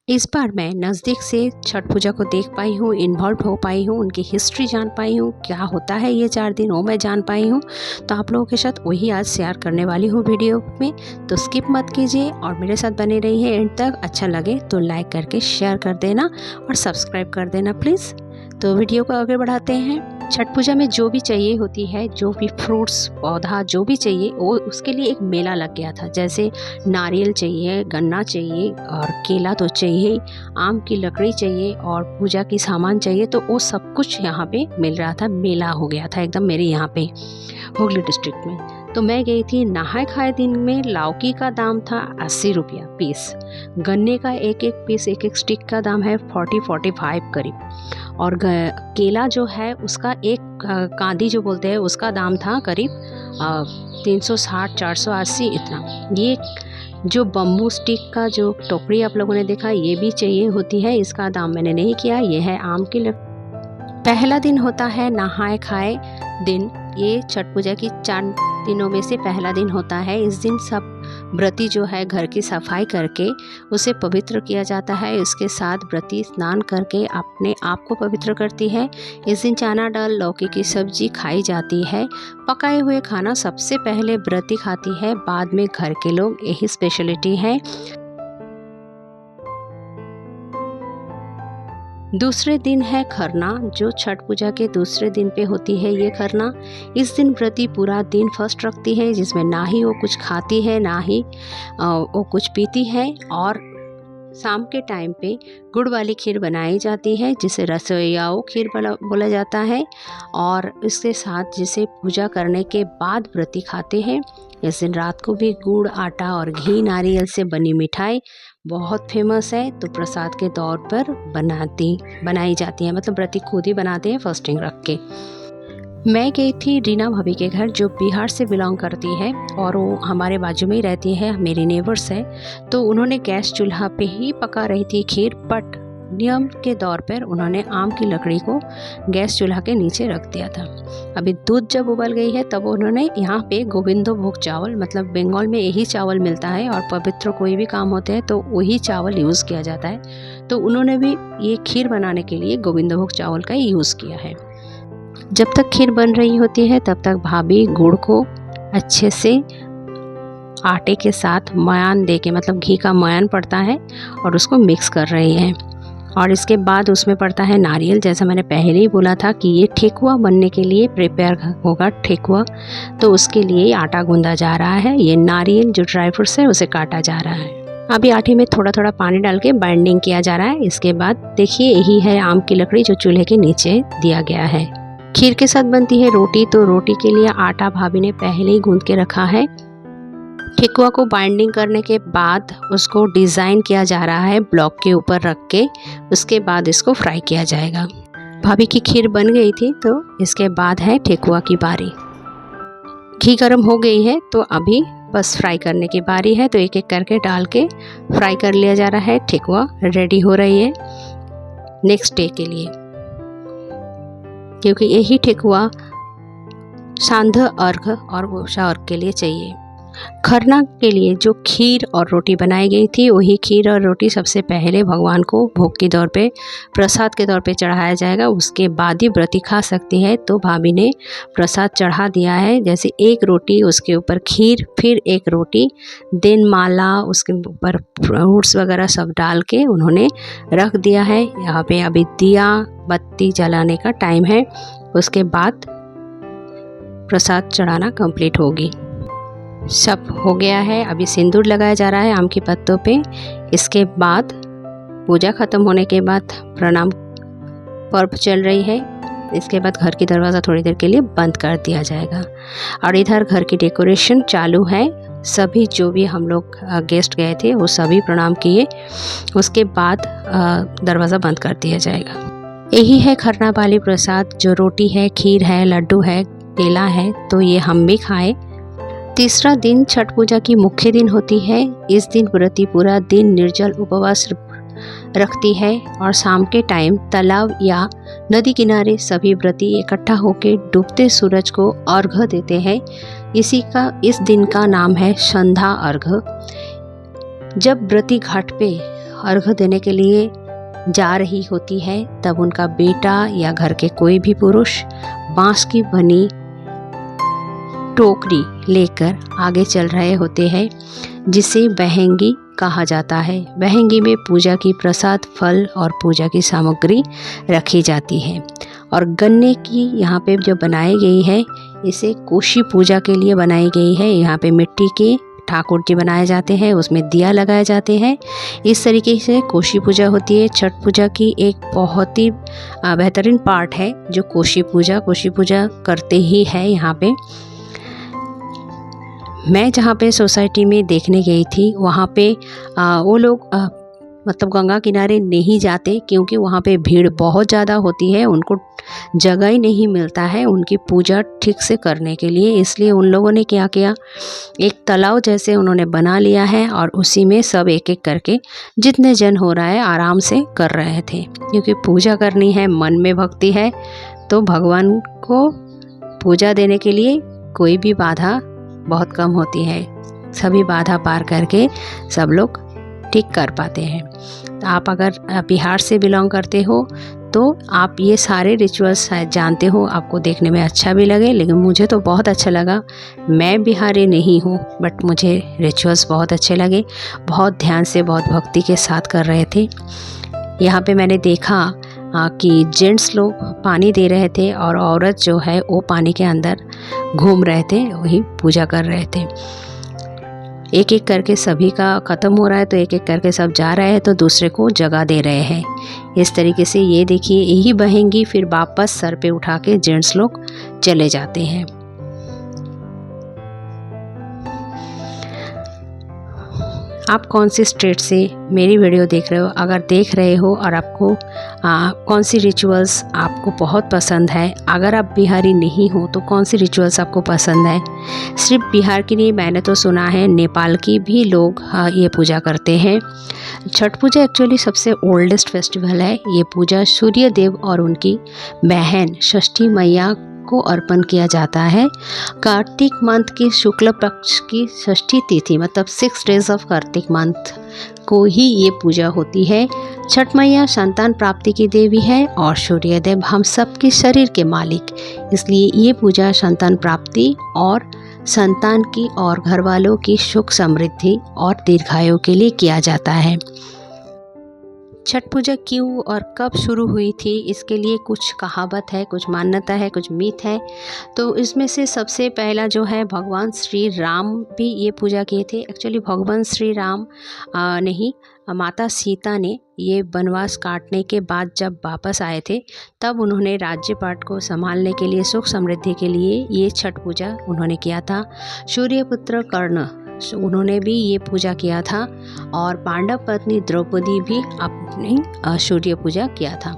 इस बार मैं नज़दीक से छठ पूजा को देख पाई हूँ, इन्वॉल्व हो पाई हूँ, उनकी हिस्ट्री जान पाई हूँ, क्या होता है ये 4 दिन वो मैं जान पाई हूँ। तो आप लोगों के साथ वही आज शेयर करने वाली हूँ वीडियो में। तो स्किप मत कीजिए और मेरे साथ बने रहिए एंड तक। अच्छा लगे तो लाइक करके शेयर कर देना और सब्सक्राइब कर देना प्लीज़। तो वीडियो को आगे बढ़ाते हैं। छठ पूजा में जो भी चाहिए होती है, जो भी फ्रूट्स पौधा जो भी चाहिए, वो उसके लिए एक मेला लग गया था। जैसे नारियल चाहिए, गन्ना चाहिए और केला तो चाहिए, आम की लकड़ी चाहिए और पूजा की सामान चाहिए। तो वो सब कुछ यहाँ पे मिल रहा था, मेला हो गया था एकदम मेरे यहाँ पे हुगली डिस्ट्रिक्ट में। तो मैं गई थी। नहाए खाए दिन में लौकी का दाम था 80 रुपया पीस, गन्ने का एक एक पीस एक एक स्टिक का दाम है 40-45 करीब, और केला जो है उसका एक कांदी जो बोलते हैं उसका दाम था करीब 360-480 इतना। ये जो बम्बू स्टिक का जो टोकरी आप लोगों ने देखा, ये भी चाहिए होती है, इसका दाम मैंने नहीं किया। ये है आम की पहला दिन होता है नहाए खाए दिन। ये छठ पूजा की 4 दिनों में से पहला दिन होता है। इस दिन सब व्रती जो है घर की सफाई करके उसे पवित्र किया जाता है। इसके साथ व्रती स्नान करके अपने आप को पवित्र करती है। इस दिन चना दाल लौकी की सब्जी खाई जाती है। पकाए हुए खाना सबसे पहले व्रती खाती है, बाद में घर के लोग, यही स्पेशलिटी है। दूसरे दिन है खरना, जो छठ पूजा के दूसरे दिन पे होती है ये खरना। इस दिन व्रती पूरा दिन फर्स्ट रखती है, जिसमें ना ही वो कुछ खाती है ना ही वो कुछ पीती है। और शाम के टाइम पे गुड़ वाली खीर बनाई जाती है, जिसे रसोइयाओं खीर बोला जाता है। और इसके साथ जिसे पूजा करने के बाद व्रती खाते हैं। इस दिन रात को भी गुड़, आटा और घी नारियल से बनी मिठाई बहुत फेमस है, तो प्रसाद के तौर पर बनाई जाती है। मतलब व्रती खुद ही बनाते हैं फास्टिंग रख के। मैं गई थी रीना भाभी के घर, जो बिहार से बिलोंग करती है और वो हमारे बाजू में ही रहती है, मेरी नेबर्स है। तो उन्होंने गैस चूल्हा पे ही पका रही थी खीर, बट नियम के तौर पर उन्होंने आम की लकड़ी को गैस चूल्हा के नीचे रख दिया था। अभी दूध जब उबल गई है तब उन्होंने यहाँ पे गोविंदो भोग चावल, मतलब बंगाल में यही चावल मिलता है और पवित्र कोई भी काम होते हैं तो वही चावल यूज़ किया जाता है। तो उन्होंने भी ये खीर बनाने के लिए गोविंदो भोग चावल का ही यूज़ किया है। जब तक खीर बन रही होती है तब तक भाभी गुड़ को अच्छे से आटे के साथ मयान दे के, मतलब घी का मयान पड़ता है और उसको मिक्स कर रही है। और इसके बाद उसमें पड़ता है नारियल। जैसा मैंने पहले ही बोला था कि ये ठेकुआ बनने के लिए प्रिपेयर होगा, ठेकुआ। तो उसके लिए आटा गूंदा जा रहा है। ये नारियल जो ड्राई फ्रूट्स है उसे काटा जा रहा है। अभी आटे में थोड़ा थोड़ा पानी डाल के बाइंडिंग किया जा रहा है। इसके बाद देखिए, यही है आम की लकड़ी जो चूल्हे के नीचे दिया गया है। खीर के साथ बनती है रोटी, तो रोटी के लिए आटा भाभी ने पहले ही गूंद के रखा है। ठेकुआ को बाइंडिंग करने के बाद उसको डिज़ाइन किया जा रहा है ब्लॉक के ऊपर रख के। उसके बाद इसको फ्राई किया जाएगा। भाभी की खीर बन गई थी, तो इसके बाद है ठेकुआ की बारी। घी गर्म हो गई है तो अभी बस फ्राई करने की बारी है। तो एक एक करके डाल के फ्राई कर लिया जा रहा है। ठेकुआ रेडी हो रही है नेक्स्ट डे के लिए, क्योंकि यही ठेकुआ सांध्य अर्घ और गोशा अर्घ के लिए चाहिए। खरना के लिए जो खीर और रोटी बनाई गई थी, वही खीर और रोटी सबसे पहले भगवान को भोग के तौर पे, प्रसाद के तौर पे चढ़ाया जाएगा। उसके बाद ही व्रती खा सकती है। तो भाभी ने प्रसाद चढ़ा दिया है, जैसे एक रोटी, उसके ऊपर खीर, फिर एक रोटी, देन माला, उसके ऊपर फ्रूट्स वगैरह सब डाल के उन्होंने रख दिया है। यहाँ पे अभी दिया बत्ती जलाने का टाइम है। उसके बाद प्रसाद चढ़ाना कंप्लीट होगी। सब हो गया है। अभी सिंदूर लगाया जा रहा है आम के पत्तों पे। इसके बाद पूजा खत्म होने के बाद प्रणाम पर्व चल रही है। इसके बाद घर की दरवाज़ा थोड़ी देर के लिए बंद कर दिया जाएगा और इधर घर की डेकोरेशन चालू है। सभी जो भी हम लोग गेस्ट गए थे वो सभी प्रणाम किए। उसके बाद दरवाज़ा बंद कर दिया जाएगा। यही है खरना वाली प्रसाद, जो रोटी है, खीर है, लड्डू है, केला है। तो ये हम भी खाए। तीसरा दिन छठ पूजा की मुख्य दिन होती है। इस दिन व्रती पूरा दिन निर्जल उपवास रखती है और शाम के टाइम तालाब या नदी किनारे सभी व्रती इकट्ठा होकर डूबते सूरज को अर्घ देते हैं। इस दिन का नाम है संध्या अर्घ। जब व्रती घाट पे अर्घ देने के लिए जा रही होती है, तब उनका बेटा या घर के कोई भी पुरुष बांस की बनी टोकरी लेकर आगे चल रहे होते हैं, जिसे बहेंगी कहा जाता है। बहेंगी में पूजा की प्रसाद, फल और पूजा की सामग्री रखी जाती है। और गन्ने की यहाँ पे जो बनाई गई है, इसे कोशी पूजा के लिए बनाई गई है। यहाँ पे मिट्टी के ठाकुर जी बनाए जाते हैं, उसमें दिया लगाए जाते हैं। इस तरीके से कोशी पूजा होती है। छठ पूजा की एक बहुत ही बेहतरीन पार्ट है जो कोशी पूजा करते ही है। यहाँ पे मैं जहाँ पे सोसाइटी में देखने गई थी, वहाँ पे वो लोग मतलब गंगा किनारे नहीं जाते, क्योंकि वहाँ पे भीड़ बहुत ज़्यादा होती है, उनको जगह ही नहीं मिलता है उनकी पूजा ठीक से करने के लिए। इसलिए उन लोगों ने क्या किया, एक तालाब जैसे उन्होंने बना लिया है और उसी में सब एक एक करके जितने जन हो रहा है आराम से कर रहे थे, क्योंकि पूजा करनी है, मन में भक्ति है, तो भगवान को पूजा देने के लिए कोई भी बाधा बहुत कम होती है। सभी बाधा पार करके सब लोग ठीक कर पाते हैं। तो आप अगर बिहार से बिलोंग करते हो तो आप ये सारे रिचुअल्स शायद जानते हो, आपको देखने में अच्छा भी लगे, लेकिन मुझे तो बहुत अच्छा लगा। मैं बिहारी नहीं हूँ, बट मुझे रिचुअल्स बहुत अच्छे लगे। बहुत ध्यान से, बहुत भक्ति के साथ कर रहे थे। यहाँ पे मैंने देखा कि जेंट्स लोग पानी दे रहे थे और औरत जो है वो पानी के अंदर घूम रहे थे, वही पूजा कर रहे थे। एक एक करके सभी का ख़त्म हो रहा है, तो एक एक करके सब जा रहे हैं, तो दूसरे को जगह दे रहे हैं। इस तरीके से ये देखिए, यही बहेंगी फिर वापस सर पे उठा के जेंट्स लोग चले जाते हैं। आप कौन सी स्टेट से मेरी वीडियो देख रहे हो? अगर देख रहे हो और आपको कौन सी रिचुअल्स आपको बहुत पसंद है, अगर आप बिहारी नहीं हो तो कौन सी रिचुअल्स आपको पसंद है? सिर्फ बिहार की नहीं, मैंने तो सुना है नेपाल की भी लोग ये पूजा करते हैं। छठ पूजा एक्चुअली सबसे ओल्डेस्ट फेस्टिवल है। ये पूजा सूर्य देव और उनकी बहन षष्ठी मैया को अर्पण किया जाता है। कार्तिक मंथ की शुक्ल पक्ष की षष्ठी तिथि, मतलब 6 डेज ऑफ कार्तिक मंथ को ही ये पूजा होती है। छठ मैया संतान प्राप्ति की देवी है और सूर्य देव हम सबके शरीर के मालिक, इसलिए ये पूजा संतान प्राप्ति और संतान की और घर वालों की सुख समृद्धि और दीर्घायु के लिए किया जाता है। छठ पूजा क्यों और कब शुरू हुई थी, इसके लिए कुछ कहावत है, कुछ मान्यता है, कुछ मीथ है। तो इसमें से सबसे पहला जो है, भगवान श्री राम भी ये पूजा किए थे। एक्चुअली भगवान श्री राम नहीं, माता सीता ने ये वनवास काटने के बाद जब वापस आए थे, तब उन्होंने राज्य पाट को संभालने के लिए, सुख समृद्धि के लिए ये छठ पूजा उन्होंने किया था। सूर्यपुत्र कर्ण, उन्होंने भी ये पूजा किया था और पांडव पत्नी द्रौपदी भी अपनी सूर्य पूजा किया था।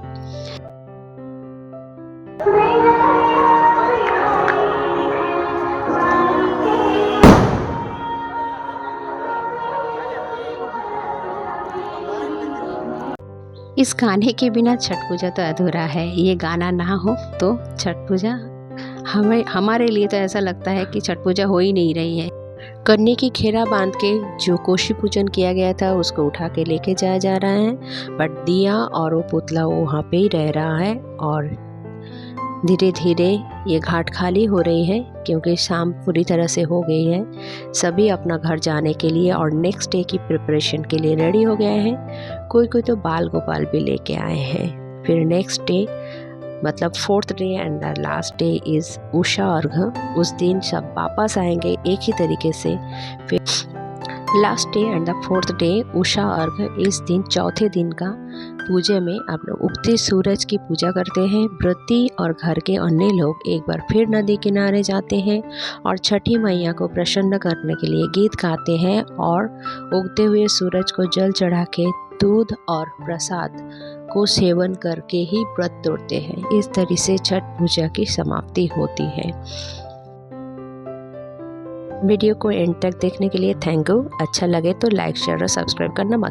इस गाने के बिना छठ पूजा तो अधूरा है। ये गाना ना हो तो छठ पूजा हमारे लिए तो ऐसा लगता है कि छठ पूजा हो ही नहीं रही है। कन्नी की घेरा बांध के जो कोशी पूजन किया गया था उसको उठा के लेके जाया जा रहा है, बट दिया और वो पुतला वो वहाँ पे ही रह रहा है। और धीरे धीरे ये घाट खाली हो रही है, क्योंकि शाम पूरी तरह से हो गई है। सभी अपना घर जाने के लिए और नेक्स्ट डे की प्रिपरेशन के लिए रेडी हो गए हैं। कोई कोई तो बाल गोपाल भी लेके आए हैं। फिर नेक्स्ट डे, मतलब 4th day and the last day is उषा अर्घ। उस दिन सब वापस आएंगे एक ही तरीके से। फिर last day and the 4th day उषा अर्घ। इस दिन चौथे दिन का पूजे में आप लोग उगते सूरज की पूजा करते हैं। व्रती और घर के अन्य लोग एक बार फिर नदी किनारे जाते हैं और छठी मैया को प्रसन्न करने के लिए गीत गाते हैं और उगते हुए सूरज को जल चढ़ा के दूध और प्रसाद को सेवन करके ही व्रत तोड़ते हैं। इस तरह से छठ पूजा की समाप्ति होती है। वीडियो को एंड तक देखने के लिए थैंक यू। अच्छा लगे तो लाइक, शेयर और सब्सक्राइब करना मत